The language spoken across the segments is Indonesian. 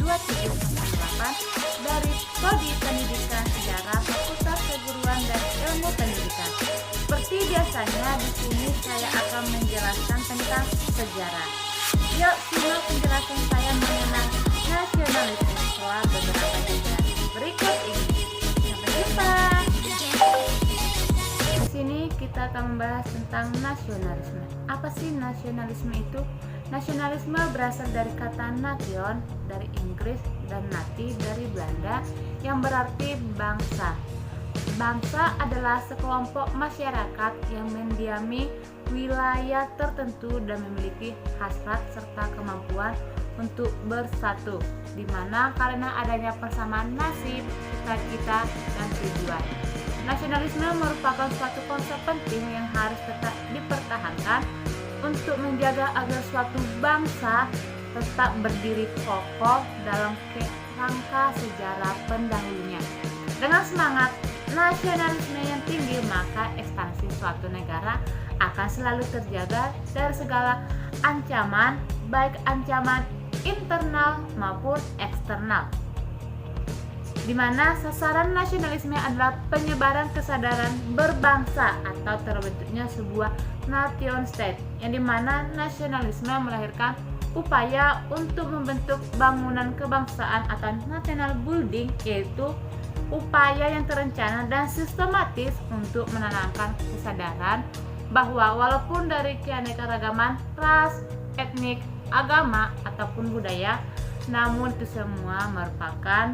2798 dari Prodi Pendidikan Sejarah Fakultas Keguruan dan Ilmu Pendidikan. Seperti biasanya di sini saya akan menjelaskan tentang sejarah. Yuk simak penjelasan saya mengenai nasionalisme setelah beberapa jeda berikut ini. Sampai jumpa. Di sini kita akan membahas tentang nasionalisme. Apa sih nasionalisme itu? Nasionalisme berasal dari kata nation dari Inggris dan nati dari Belanda yang berarti bangsa. Bangsa adalah sekelompok masyarakat yang mendiami wilayah tertentu dan memiliki hasrat serta kemampuan untuk bersatu, di mana karena adanya persamaan nasib, cita-cita, dan tujuan. Nasionalisme merupakan suatu konsep penting yang harus tetap dipertahankan untuk menjaga agar suatu bangsa tetap berdiri kokoh dalam kerangka sejarah pendahulunya. Dengan semangat nasionalisme yang tinggi, maka ekspansi suatu negara akan selalu terjaga dari segala ancaman, baik ancaman internal maupun eksternal, di mana sasaran nasionalisme adalah penyebaran kesadaran berbangsa atau terbentuknya sebuah nation state, yang dimana nasionalisme melahirkan upaya untuk membentuk bangunan kebangsaan atau national building, yaitu upaya yang terencana dan sistematis untuk menanamkan kesadaran bahwa walaupun dari keanekaragaman ras, etnik, agama, ataupun budaya, namun itu semua merupakan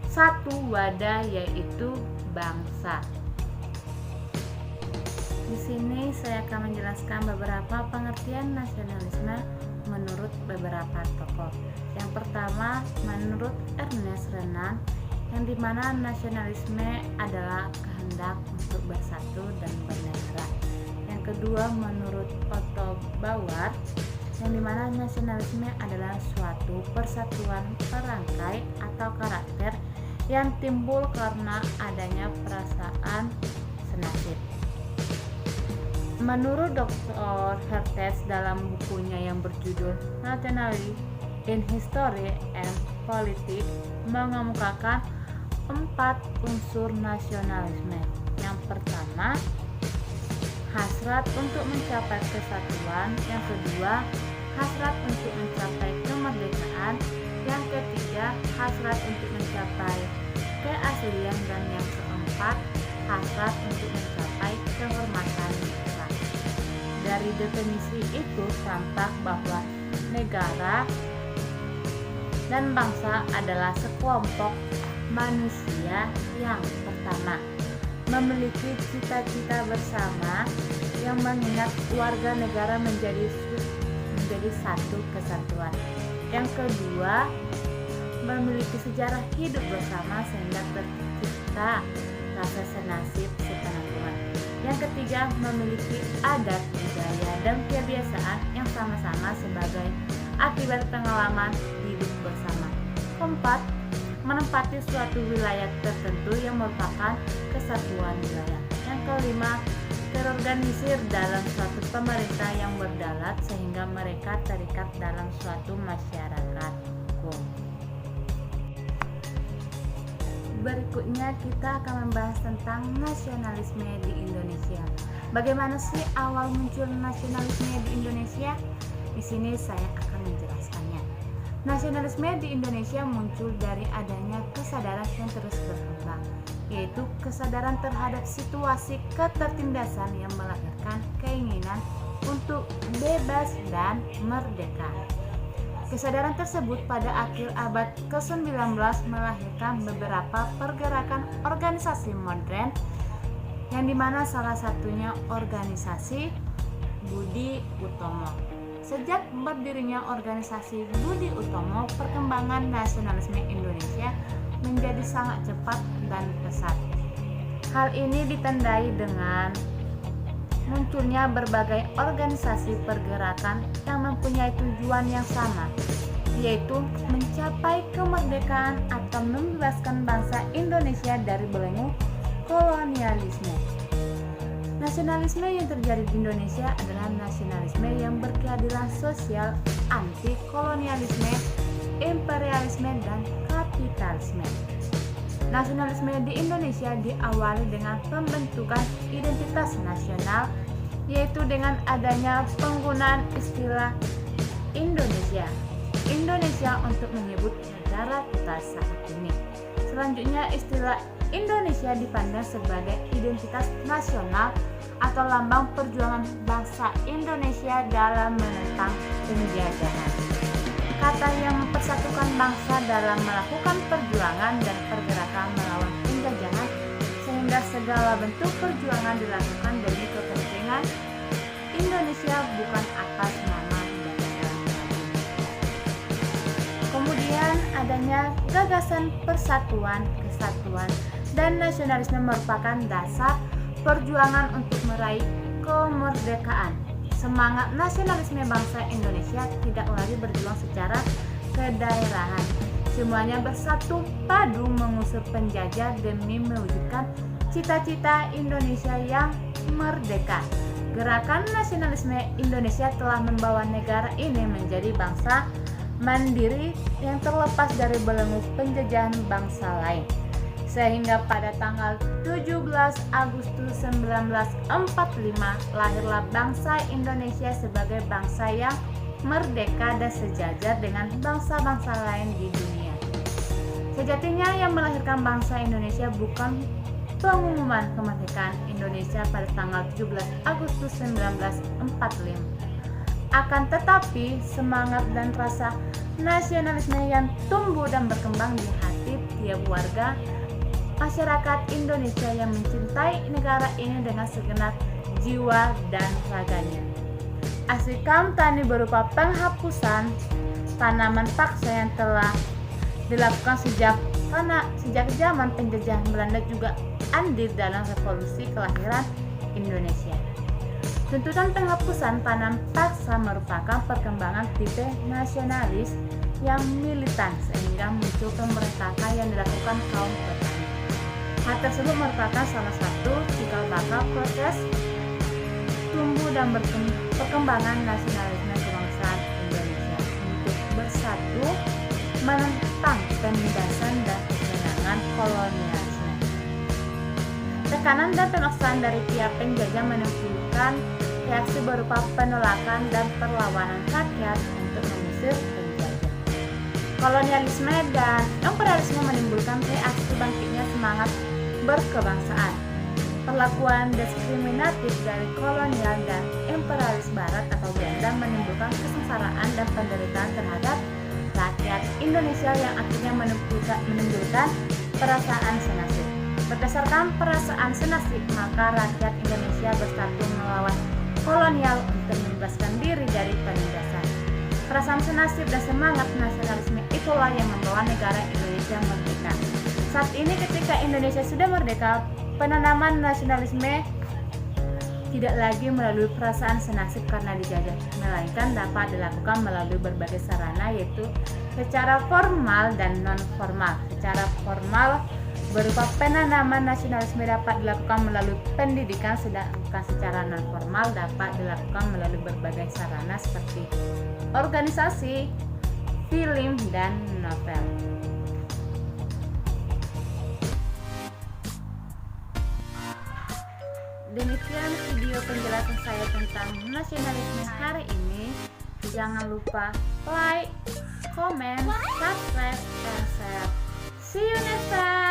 satu wadah, yaitu bangsa. Di sini saya akan menjelaskan beberapa pengertian nasionalisme menurut beberapa tokoh. Yang pertama, menurut Ernest Renan, yang dimana nasionalisme adalah kehendak untuk bersatu dan bernegara. Yang kedua, menurut Otto Bauer, yang dimana nasionalisme adalah suatu persatuan perangkai atau karakter yang timbul karena adanya perasaan senasib. Menurut Dr. Hertz dalam bukunya yang berjudul Nationalism in History and Politics mengemukakan 4 unsur nasionalisme. Yang pertama, hasrat untuk mencapai kesatuan. Yang kedua, hasrat untuk mencapai kemerdekaan. Yang ketiga, hasrat untuk mencapai keaslian. Dan yang keempat, hasrat untuk mencapai kehormatan bangsa. Dari definisi itu tampak bahwa negara dan bangsa adalah sekelompok manusia yang pertama memiliki cita-cita bersama yang mengingat warga negara menjadi satu kesatuan. Yang kedua, memiliki sejarah hidup bersama sehingga tercipta rasa senasib sepenanggungan. Yang ketiga, memiliki adat, budaya, dan kebiasaan yang sama-sama sebagai akibat pengalaman hidup bersama. Keempat, menempati suatu wilayah tertentu yang merupakan kesatuan wilayah. Yang kelima, terorganisir dalam suatu pemerintah yang berdaulat sehingga mereka terikat dalam suatu masyarakat hukum. Berikutnya kita akan membahas tentang nasionalisme di Indonesia. Bagaimana sih awal muncul nasionalisme di Indonesia? Di sini saya akan menjelaskannya. Nasionalisme di Indonesia muncul dari adanya kesadaran yang terus berkembang, yaitu kesadaran terhadap situasi ketertindasan yang melahirkan keinginan untuk bebas dan merdeka. Kesadaran tersebut pada akhir abad ke-19 melahirkan beberapa pergerakan organisasi modern, yang dimana salah satunya organisasi Budi Utomo. Sejak berdirinya organisasi Budi Utomo, perkembangan nasionalisme Indonesia menjadi sangat cepat dan pesat. Hal ini ditandai dengan munculnya berbagai organisasi pergerakan yang mempunyai tujuan yang sama, yaitu mencapai kemerdekaan atau membebaskan bangsa Indonesia dari belenggu kolonialisme. Nasionalisme yang terjadi di Indonesia adalah nasionalisme yang berkeadilan sosial, anti kolonialisme, imperialisme dan kapitalisme. Nasionalisme di Indonesia diawali dengan pembentukan identitas nasional, yaitu dengan adanya penggunaan istilah Indonesia untuk menyebut negara kita saat ini. Selanjutnya, istilah Indonesia dipandang sebagai identitas nasional atau lambang perjuangan bangsa Indonesia dalam menentang penjajahan. Kata yang mempersatukan bangsa dalam melakukan perjuangan dan pergerakan melawan penjajahan, sehingga segala bentuk perjuangan dilakukan demi kepentingan Indonesia, bukan atas nama negara. Kemudian adanya gagasan persatuan, kesatuan, dan nasionalisme merupakan dasar perjuangan untuk meraih kemerdekaan. Semangat nasionalisme bangsa Indonesia tidak lagi berjuang secara kedaerahan. Semuanya bersatu padu mengusir penjajah demi mewujudkan cita-cita Indonesia yang merdeka. Gerakan nasionalisme Indonesia telah membawa negara ini menjadi bangsa mandiri yang terlepas dari belenggu penjajahan bangsa lain. Sehingga pada tanggal 17 Agustus 1945 lahirlah bangsa Indonesia sebagai bangsa yang merdeka dan sejajar dengan bangsa-bangsa lain di dunia. Sejatinya yang melahirkan bangsa Indonesia bukan pengumuman kemerdekaan Indonesia pada tanggal 17 Agustus 1945. Akan tetapi semangat dan rasa nasionalisme yang tumbuh dan berkembang di hati tiap warga masyarakat Indonesia yang mencintai negara ini dengan segenap jiwa dan raganya. Aksi kaum tani berupa penghapusan tanaman paksa yang telah dilakukan sejak zaman penjajahan Belanda juga andil dalam revolusi kelahiran Indonesia. Tuntutan penghapusan tanam paksa merupakan perkembangan tipe nasionalis yang militan sehingga muncul pemberontakan yang dilakukan kaum petani. Hal tersebut merupakan salah satu cikal bakal proses tumbuh dan perkembangan nasionalisme kebangsaan Indonesia untuk bersatu menentang penindasan dan penyerangan kolonialisme. Tekanan dan pemaksaan dari pihak penjajah menimbulkan reaksi berupa penolakan dan perlawanan rakyat untuk mengusir penjajah. Kolonialisme dan imperialisme menimbulkan reaksi bangkitnya semangat berkebangsaan. Perlakuan diskriminatif dari kolonial dan imperialis barat atau Belanda menimbulkan kesengsaraan dan penderitaan terhadap rakyat Indonesia yang akhirnya menimbulkan perasaan senasib. Berdasarkan perasaan senasib, maka rakyat Indonesia bersatu melawan kolonial untuk membebaskan diri dari penindasan. Perasaan senasib dan semangat nasionalisme itulah yang membawa negara Indonesia merdeka. Saat ini ketika Indonesia sudah merdeka, penanaman nasionalisme tidak lagi melalui perasaan senasib karena dijajah, melainkan dapat dilakukan melalui berbagai sarana, yaitu secara formal dan non-formal. Secara formal berupa penanaman nasionalisme dapat dilakukan melalui pendidikan, sedangkan secara non-formal dapat dilakukan melalui berbagai sarana seperti organisasi, film, dan novel. Demikian video penjelasan saya tentang nasionalisme hari ini. Jangan lupa like, comment, subscribe, and share. See you next time.